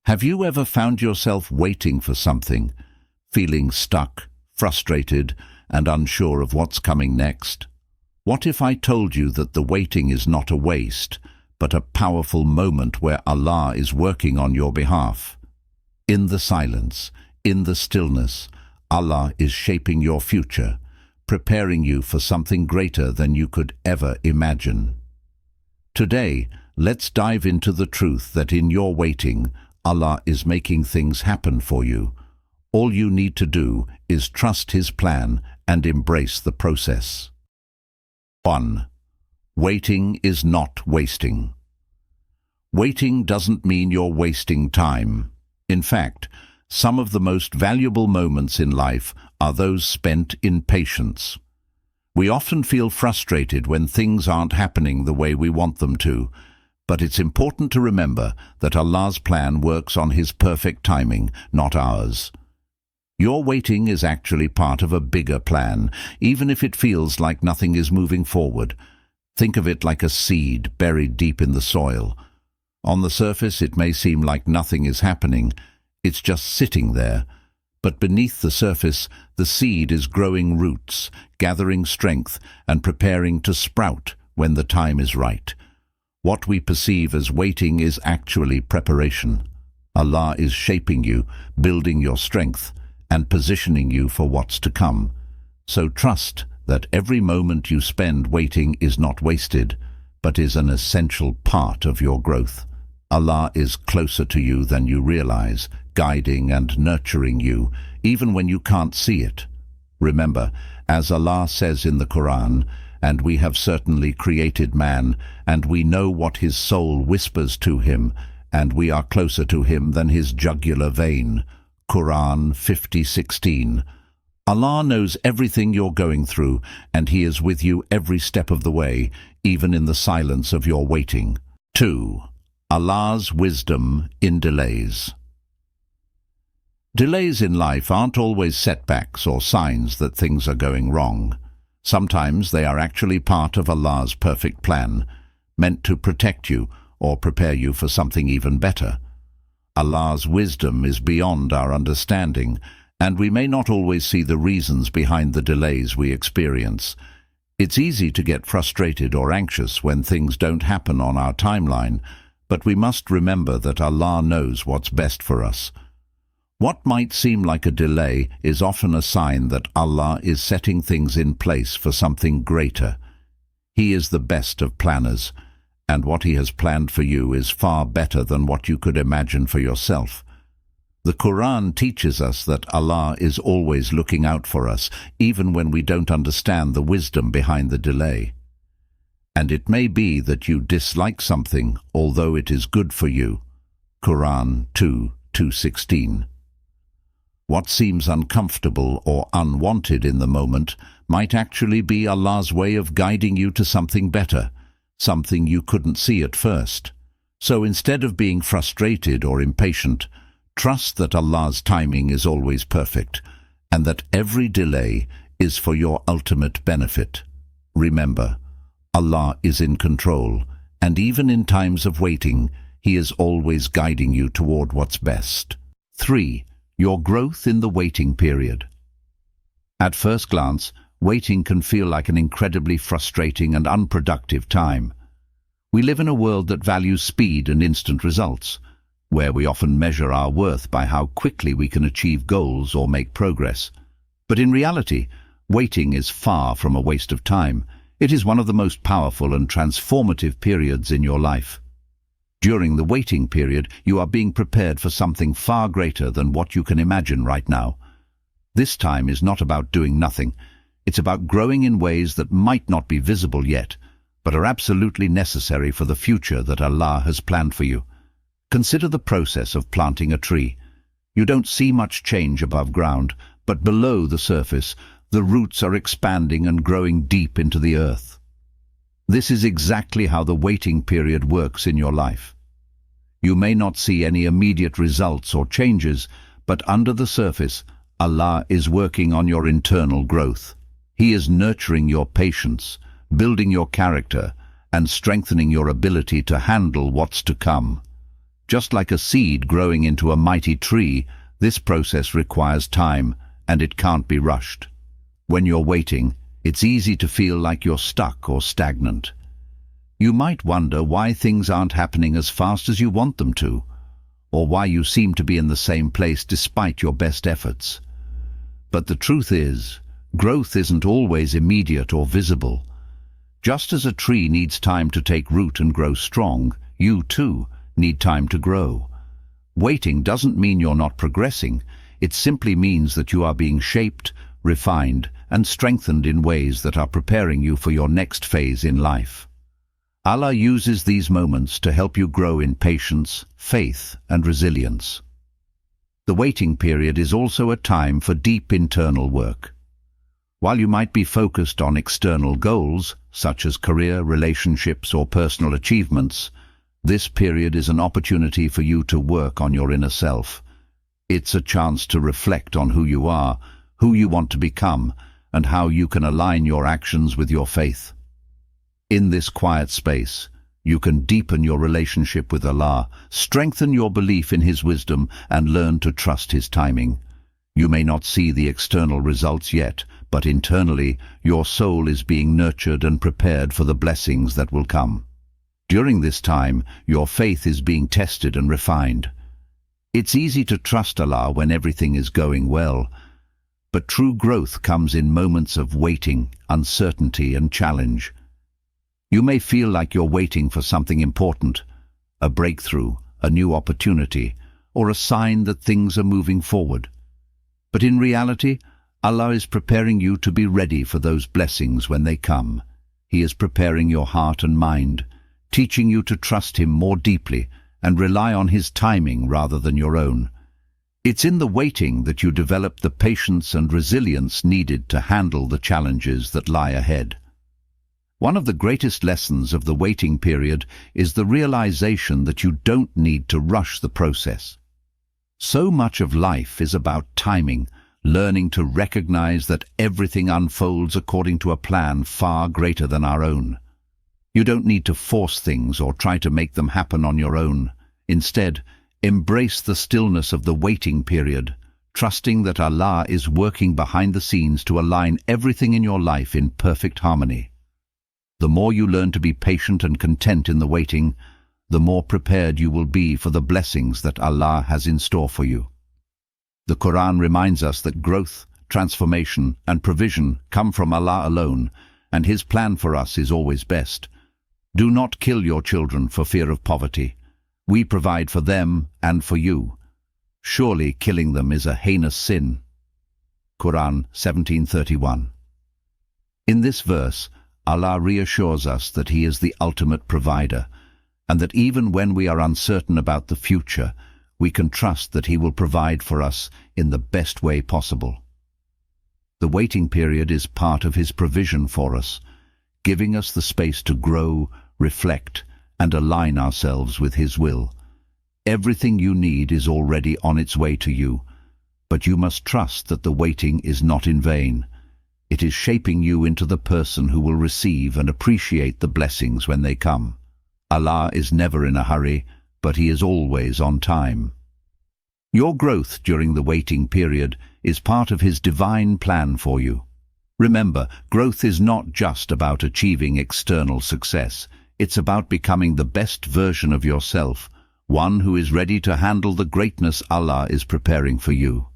Have you ever found yourself waiting for something, feeling stuck, frustrated, and unsure of what's coming next? What if I told you that the waiting is not a waste, but a powerful moment where Allah is working on your behalf? In the silence, in the stillness, Allah is shaping your future, preparing you for something greater than you could ever imagine. Today, let's dive into the truth that in your waiting, Allah is making things happen for you. All you need to do is trust His plan and embrace the process. 1. Waiting is not wasting. Waiting doesn't mean you're wasting time. In fact, some of the most valuable moments in life are those spent in patience. We often feel frustrated when things aren't happening the way we want them to, but it's important to remember that Allah's plan works on His perfect timing, not ours. Your waiting is actually part of a bigger plan, even if it feels like nothing is moving forward. Think of it like a seed buried deep in the soil. On the surface, it may seem like nothing is happening. It's just sitting there. But beneath the surface, the seed is growing roots, gathering strength, and preparing to sprout when the time is right. What we perceive as waiting is actually preparation. Allah is shaping you, building your strength, and positioning you for what's to come. So trust that every moment you spend waiting is not wasted, but is an essential part of your growth. Allah is closer to you than you realize, guiding and nurturing you, even when you can't see it. Remember, as Allah says in the Quran, "And we have certainly created man, and we know what his soul whispers to him, and we are closer to him than his jugular vein." Quran 50:16. Allah knows everything you're going through, and He is with you every step of the way, even in the silence of your waiting. 2. Allah's wisdom in delays. Delays in life aren't always setbacks or signs that things are going wrong. Sometimes they are actually part of Allah's perfect plan, meant to protect you or prepare you for something even better. Allah's wisdom is beyond our understanding, and we may not always see the reasons behind the delays we experience. It's easy to get frustrated or anxious when things don't happen on our timeline, but we must remember that Allah knows what's best for us. What might seem like a delay is often a sign that Allah is setting things in place for something greater. He is the best of planners, and what He has planned for you is far better than what you could imagine for yourself. The Quran teaches us that Allah is always looking out for us, even when we don't understand the wisdom behind the delay. And it may be that you dislike something, although it is good for you. Quran 2:216. What seems uncomfortable or unwanted in the moment might actually be Allah's way of guiding you to something better, something you couldn't see at first. So instead of being frustrated or impatient, trust that Allah's timing is always perfect, and that every delay is for your ultimate benefit. Remember, Allah is in control, and even in times of waiting, He is always guiding you toward what's best. 3. Your growth in the waiting period. At first glance, waiting can feel like an incredibly frustrating and unproductive time. We live in a world that values speed and instant results, where we often measure our worth by how quickly we can achieve goals or make progress. But in reality, waiting is far from a waste of time. It is one of the most powerful and transformative periods in your life. During the waiting period, you are being prepared for something far greater than what you can imagine right now. This time is not about doing nothing. It's about growing in ways that might not be visible yet, but are absolutely necessary for the future that Allah has planned for you. Consider the process of planting a tree. You don't see much change above ground, but below the surface, the roots are expanding and growing deep into the earth. This is exactly how the waiting period works in your life. You may not see any immediate results or changes, but under the surface, Allah is working on your internal growth. He is nurturing your patience, building your character, and strengthening your ability to handle what's to come. Just like a seed growing into a mighty tree, this process requires time, and it can't be rushed. When you're waiting, it's easy to feel like you're stuck or stagnant. You might wonder why things aren't happening as fast as you want them to, or why you seem to be in the same place despite your best efforts. But the truth is, growth isn't always immediate or visible. Just as a tree needs time to take root and grow strong, you too need time to grow. Waiting doesn't mean you're not progressing. It simply means that you are being shaped, refined, and strengthened in ways that are preparing you for your next phase in life. Allah uses these moments to help you grow in patience, faith, and resilience. The waiting period is also a time for deep internal work. While you might be focused on external goals, such as career, relationships, or personal achievements, this period is an opportunity for you to work on your inner self. It's a chance to reflect on who you are, who you want to become, and how you can align your actions with your faith. In this quiet space, you can deepen your relationship with Allah, strengthen your belief in His wisdom, and learn to trust His timing. You may not see the external results yet, but internally, your soul is being nurtured and prepared for the blessings that will come. During this time, your faith is being tested and refined. It's easy to trust Allah when everything is going well, but true growth comes in moments of waiting, uncertainty, and challenge. You may feel like you're waiting for something important, a breakthrough, a new opportunity, or a sign that things are moving forward. But in reality, Allah is preparing you to be ready for those blessings when they come. He is preparing your heart and mind, teaching you to trust Him more deeply and rely on His timing rather than your own. It's in the waiting that you develop the patience and resilience needed to handle the challenges that lie ahead. One of the greatest lessons of the waiting period is the realization that you don't need to rush the process. So much of life is about timing, learning to recognize that everything unfolds according to a plan far greater than our own. You don't need to force things or try to make them happen on your own. Instead, embrace the stillness of the waiting period, trusting that Allah is working behind the scenes to align everything in your life in perfect harmony. The more you learn to be patient and content in the waiting, the more prepared you will be for the blessings that Allah has in store for you. The Quran reminds us that growth, transformation, and provision come from Allah alone, and His plan for us is always best. Do not kill your children for fear of poverty. We provide for them and for you. Surely killing them is a heinous sin. Quran 17:31. In this verse, Allah reassures us that He is the ultimate provider, and that even when we are uncertain about the future, we can trust that He will provide for us in the best way possible. The waiting period is part of His provision for us, giving us the space to grow, reflect, and align ourselves with His will. Everything you need is already on its way to you, but you must trust that the waiting is not in vain. It is shaping you into the person who will receive and appreciate the blessings when they come. Allah is never in a hurry, but He is always on time. Your growth during the waiting period is part of His divine plan for you. Remember, growth is not just about achieving external success. It's about becoming the best version of yourself, one who is ready to handle the greatness Allah is preparing for you.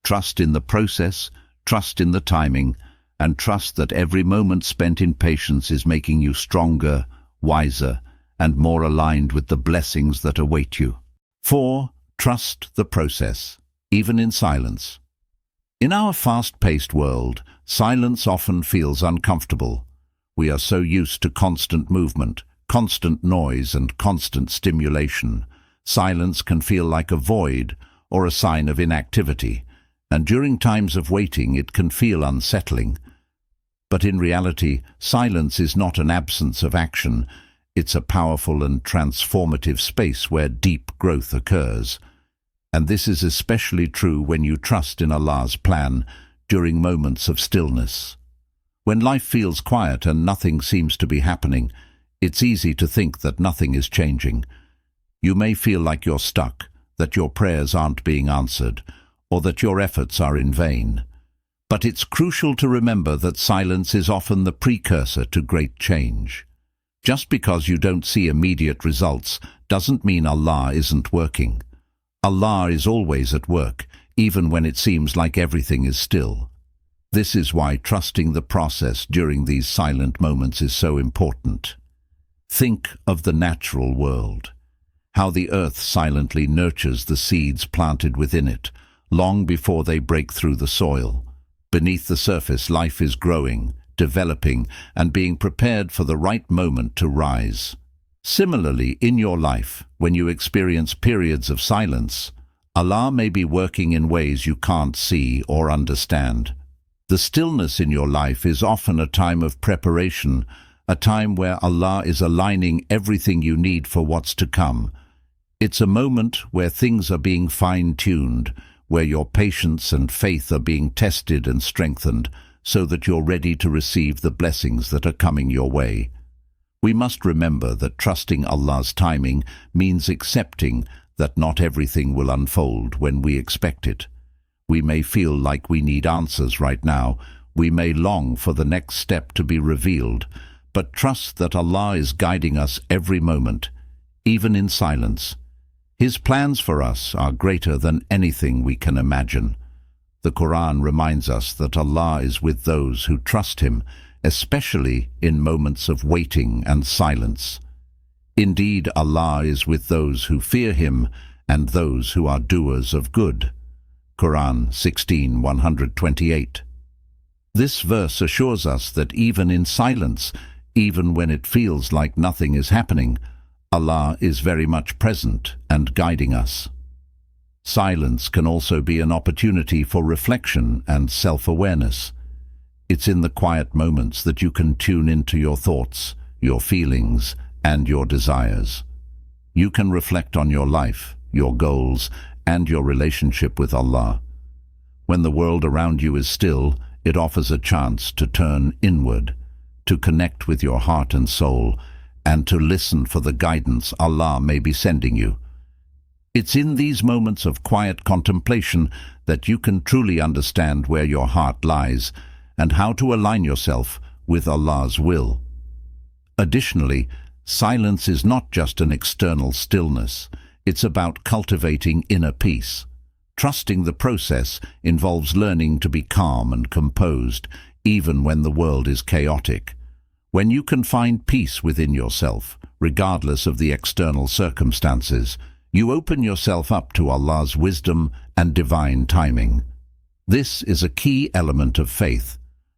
Trust in the process, trust in the timing, and trust that every moment spent in patience is making you stronger, wiser, and more aligned with the blessings that await you. 4. Trust the process, even in silence. In our fast-paced world, silence often feels uncomfortable. We are so used to constant movement, constant noise, and constant stimulation. Silence can feel like a void or a sign of inactivity, and during times of waiting it can feel unsettling. But in reality, silence is not an absence of action. It's a powerful and transformative space where deep growth occurs. And this is especially true when you trust in Allah's plan during moments of stillness. When life feels quiet and nothing seems to be happening, it's easy to think that nothing is changing. You may feel like you're stuck, that your prayers aren't being answered, or that your efforts are in vain. But it's crucial to remember that silence is often the precursor to great change. Just because you don't see immediate results doesn't mean Allah isn't working. Allah is always at work, even when it seems like everything is still. This is why trusting the process during these silent moments is so important. Think of the natural world, how the earth silently nurtures the seeds planted within it, long before they break through the soil. Beneath the surface, life is growing, developing, and being prepared for the right moment to rise. Similarly, in your life, when you experience periods of silence, Allah may be working in ways you can't see or understand. The stillness in your life is often a time of preparation, a time where Allah is aligning everything you need for what's to come. It's a moment where things are being fine-tuned, where your patience and faith are being tested and strengthened, so that you're ready to receive the blessings that are coming your way. We must remember that trusting Allah's timing means accepting that not everything will unfold when we expect it. We may feel like we need answers right now. We may long for the next step to be revealed, but trust that Allah is guiding us every moment, even in silence. His plans for us are greater than anything we can imagine. The Quran reminds us that Allah is with those who trust Him, especially in moments of waiting and silence. Indeed, Allah is with those who fear Him and those who are doers of good. Quran 16:128. This verse assures us that even in silence, even when it feels like nothing is happening, Allah is very much present and guiding us. Silence can also be an opportunity for reflection and self-awareness. It's in the quiet moments that you can tune into your thoughts, your feelings, and your desires. You can reflect on your life, your goals, and your relationship with Allah. When the world around you is still, it offers a chance to turn inward, to connect with your heart and soul, and to listen for the guidance Allah may be sending you. It's in these moments of quiet contemplation that you can truly understand where your heart lies and how to align yourself with Allah's will. Additionally, silence is not just an external stillness. It's about cultivating inner peace. Trusting the process involves learning to be calm and composed, even when the world is chaotic. When you can find peace within yourself, regardless of the external circumstances, you open yourself up to Allah's wisdom and divine timing. This is a key element of faith,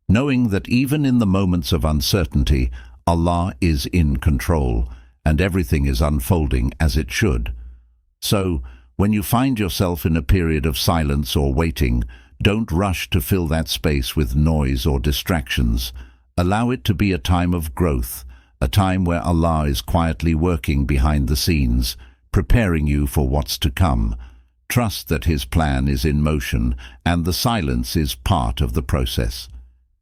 knowing that even in the moments of uncertainty, Allah is in control, and everything is unfolding as it should. So, when you find yourself in a period of silence or waiting, don't rush to fill that space with noise or distractions. Allow it to be a time of growth, a time where Allah is quietly working behind the scenes, preparing you for what's to come. Trust that His plan is in motion, and the silence is part of the process.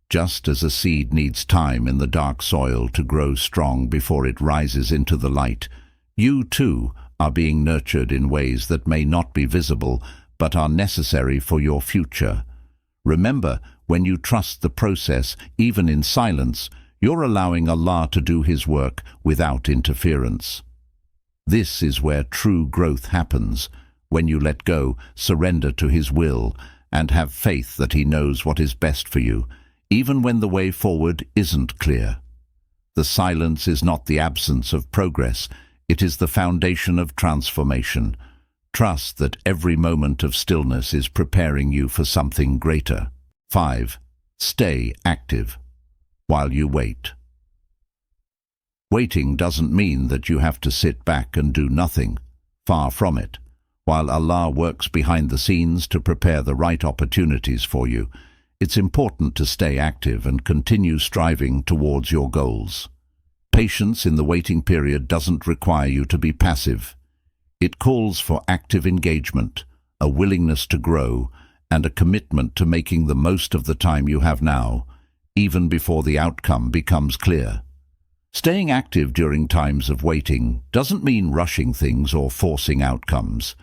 Just as a seed needs time in the dark soil to grow strong before it rises into the light, you too are being nurtured in ways that may not be visible but are necessary for your future. Remember, when you trust the process, even in silence, you're allowing Allah to do His work without interference. This is where true growth happens, when you let go, surrender to His will, and have faith that He knows what is best for you, even when the way forward isn't clear. The silence is not the absence of progress. It is the foundation of transformation. Trust that every moment of stillness is preparing you for something greater. 5. Stay active while you wait. Waiting doesn't mean that you have to sit back and do nothing. Far from it. While Allah works behind the scenes to prepare the right opportunities for you, it's important to stay active and continue striving towards your goals. Patience in the waiting period doesn't require you to be passive. It calls for active engagement, a willingness to grow, and a commitment to making the most of the time you have now, even before the outcome becomes clear. Staying active during times of waiting doesn't mean rushing things or forcing outcomes.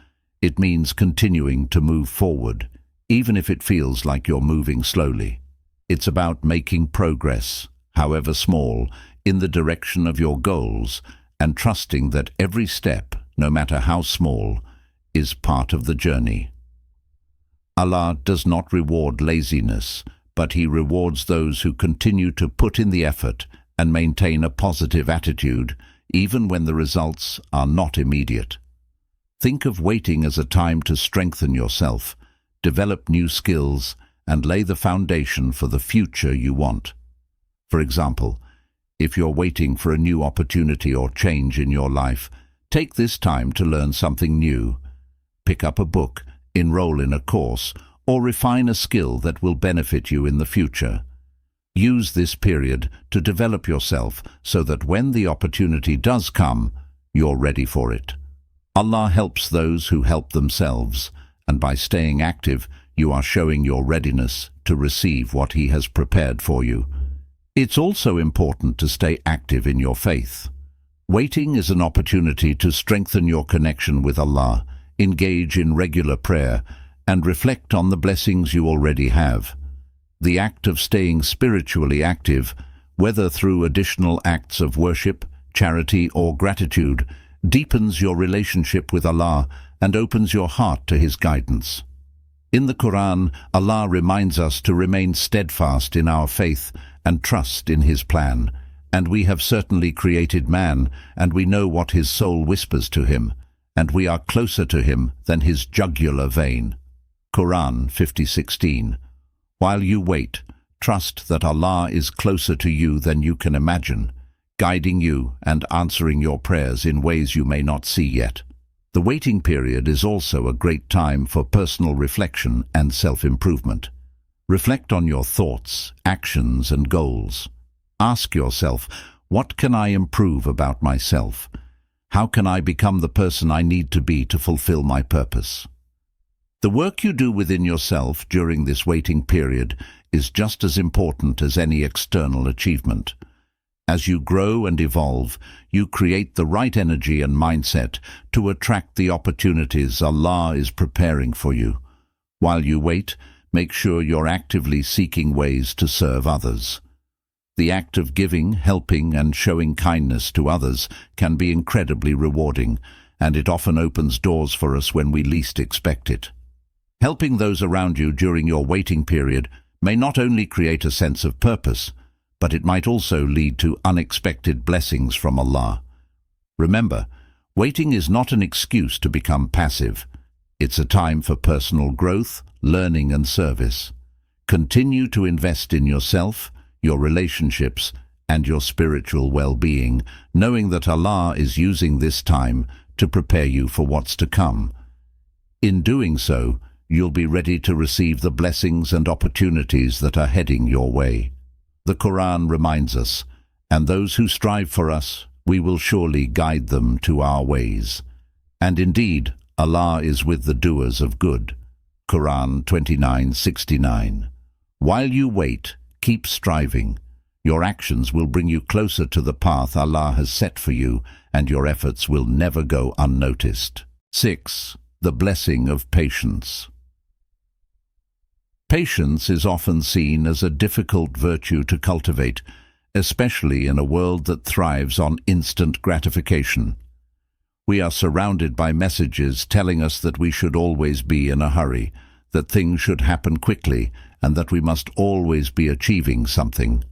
It means continuing to move forward, even if it feels like you're moving slowly. It's about making progress, however small, in the direction of your goals, and trusting that every step, no matter how small, is part of the journey. Allah does not reward laziness, but He rewards those who continue to put in the effort and maintain a positive attitude, even when the results are not immediate. Think of waiting as a time to strengthen yourself, develop new skills, and lay the foundation for the future you want. For example, if you're waiting for a new opportunity or change in your life, take this time to learn something new. Pick up a book, enroll in a course, or refine a skill that will benefit you in the future. Use this period to develop yourself so that when the opportunity does come, you're ready for it. Allah helps those who help themselves, and by staying active, you are showing your readiness to receive what He has prepared for you. It's also important to stay active in your faith. Waiting is an opportunity to strengthen your connection with Allah, engage in regular prayer, and reflect on the blessings you already have. The act of staying spiritually active, whether through additional acts of worship, charity, or gratitude, deepens your relationship with Allah and opens your heart to His guidance. In the Quran, Allah reminds us to remain steadfast in our faith and trust in His plan. And we have certainly created man, and we know what his soul whispers to him, and we are closer to him than his jugular vein. Quran 50:16. While you wait, trust that Allah is closer to you than you can imagine, guiding you and answering your prayers in ways you may not see yet. The waiting period is also a great time for personal reflection and self-improvement. Reflect on your thoughts, actions, and goals. Ask yourself, what can I improve about myself? How can I become the person I need to be to fulfill my purpose? The work you do within yourself during this waiting period is just as important as any external achievement. As you grow and evolve, you create the right energy and mindset to attract the opportunities Allah is preparing for you. While you wait, make sure you're actively seeking ways to serve others. The act of giving, helping, and showing kindness to others can be incredibly rewarding, and it often opens doors for us when we least expect it. Helping those around you during your waiting period may not only create a sense of purpose, but it might also lead to unexpected blessings from Allah. Remember, waiting is not an excuse to become passive. It's a time for personal growth, learning, and service. Continue to invest in yourself, your relationships, and your spiritual well-being, knowing that Allah is using this time to prepare you for what's to come. In doing so, you'll be ready to receive the blessings and opportunities that are heading your way. The Quran reminds us, and those who strive for us, we will surely guide them to our ways. And indeed, Allah is with the doers of good. Quran 29:69. While you wait, keep striving. Your actions will bring you closer to the path Allah has set for you, and your efforts will never go unnoticed. 6. The blessing of patience. Patience is often seen as a difficult virtue to cultivate, especially in a world that thrives on instant gratification. We are surrounded by messages telling us that we should always be in a hurry, that things should happen quickly, and that we must always be achieving something.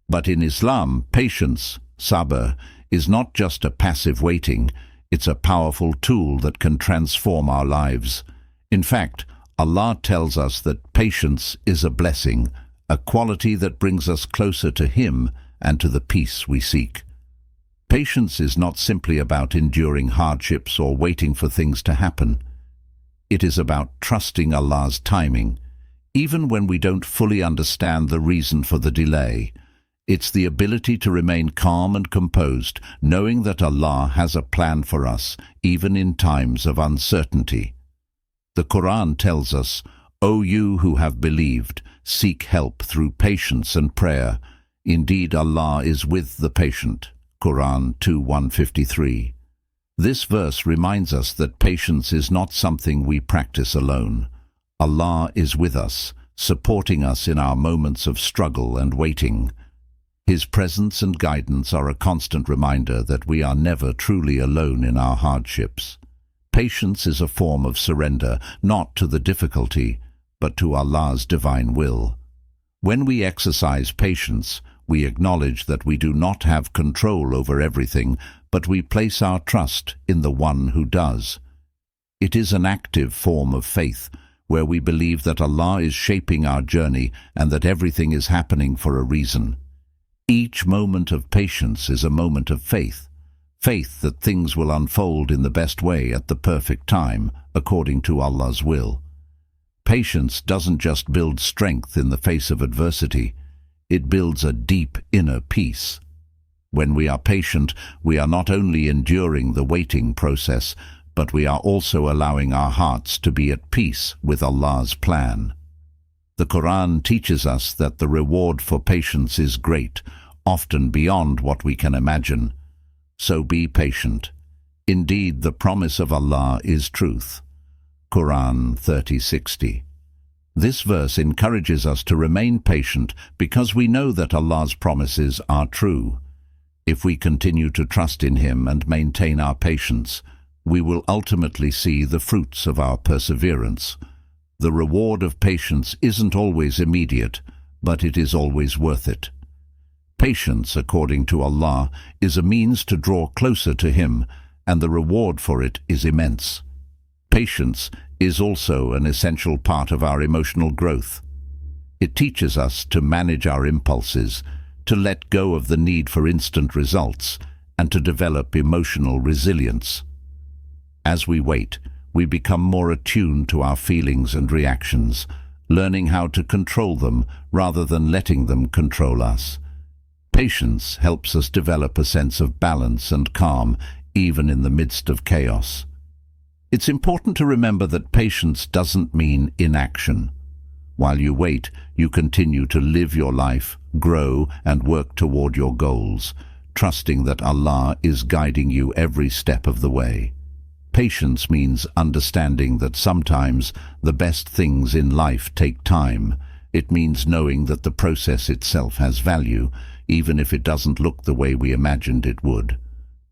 But in Islam, patience, sabr, is not just a passive waiting, it's a powerful tool that can transform our lives. In fact, Allah tells us that patience is a blessing, a quality that brings us closer to Him and to the peace we seek. Patience is not simply about enduring hardships or waiting for things to happen. It is about trusting Allah's timing, even when we don't fully understand the reason for the delay. It's the ability to remain calm and composed, knowing that Allah has a plan for us, even in times of uncertainty. The Quran tells us, "O you who have believed, seek help through patience and prayer. Indeed, Allah is with the patient. Quran 2:153. This verse reminds us that patience is not something we practice alone. Allah is with us, supporting us in our moments of struggle and waiting. His presence and guidance are a constant reminder that we are never truly alone in our hardships. Patience is a form of surrender, not to the difficulty, but to Allah's divine will. When we exercise patience, we acknowledge that we do not have control over everything, but we place our trust in the one who does. It is an active form of faith, where we believe that Allah is shaping our journey and that everything is happening for a reason. Each moment of patience is a moment of faith, faith that things will unfold in the best way at the perfect time, according to Allah's will. Patience doesn't just build strength in the face of adversity, it builds a deep inner peace. When we are patient, we are not only enduring the waiting process, but we are also allowing our hearts to be at peace with Allah's plan. The Quran teaches us that the reward for patience is great, often beyond what we can imagine. So be patient. Indeed, the promise of Allah is truth. Quran 30:60. This verse encourages us to remain patient because we know that Allah's promises are true. If we continue to trust in Him and maintain our patience, we will ultimately see the fruits of our perseverance. The reward of patience isn't always immediate, but it is always worth it. Patience, according to Allah, is a means to draw closer to Him, and the reward for it is immense. Patience is also an essential part of our emotional growth. It teaches us to manage our impulses, to let go of the need for instant results, and to develop emotional resilience. As we wait, we become more attuned to our feelings and reactions, learning how to control them rather than letting them control us. Patience helps us develop a sense of balance and calm, even in the midst of chaos. It's important to remember that patience doesn't mean inaction. While you wait, you continue to live your life, grow, and work toward your goals, trusting that Allah is guiding you every step of the way. Patience means understanding that sometimes the best things in life take time. It means knowing that the process itself has value, even if it doesn't look the way we imagined it would.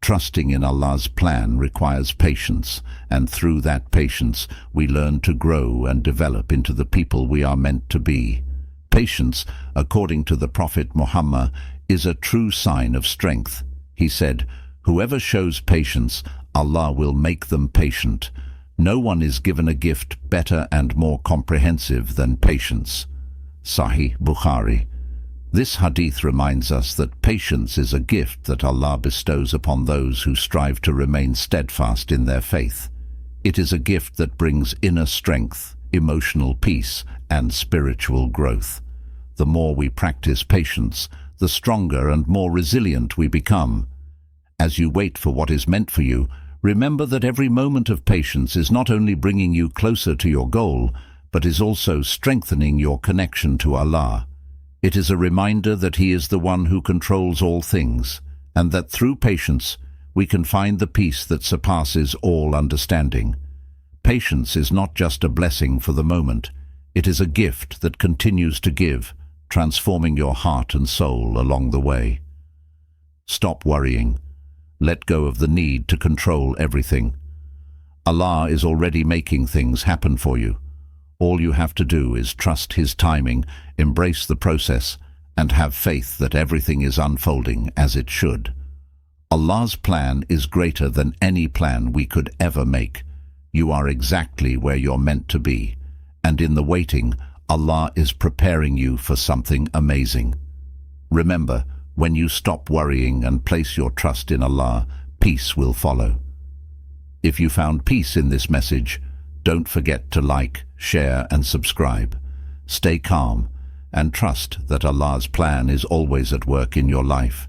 Trusting in Allah's plan requires patience, and through that patience we learn to grow and develop into the people we are meant to be. Patience, according to the Prophet Muhammad, is a true sign of strength. He said, "Whoever shows patience, Allah will make them patient. No one is given a gift better and more comprehensive than patience." Sahih Bukhari. This hadith reminds us that patience is a gift that Allah bestows upon those who strive to remain steadfast in their faith. It is a gift that brings inner strength, emotional peace, and spiritual growth. The more we practice patience, the stronger and more resilient we become. As you wait for what is meant for you, remember that every moment of patience is not only bringing you closer to your goal, but is also strengthening your connection to Allah. It is a reminder that He is the one who controls all things, and that through patience we can find the peace that surpasses all understanding. Patience is not just a blessing for the moment, it is a gift that continues to give, transforming your heart and soul along the way. Stop worrying. Let go of the need to control everything. Allah is already making things happen for you. All you have to do is trust His timing, embrace the process, and have faith that everything is unfolding as it should. Allah's plan is greater than any plan we could ever make. You are exactly where you're meant to be, and in the waiting, Allah is preparing you for something amazing. Remember, when you stop worrying and place your trust in Allah, peace will follow. If you found peace in this message, don't forget to like, share, and subscribe. Stay calm and trust that Allah's plan is always at work in your life.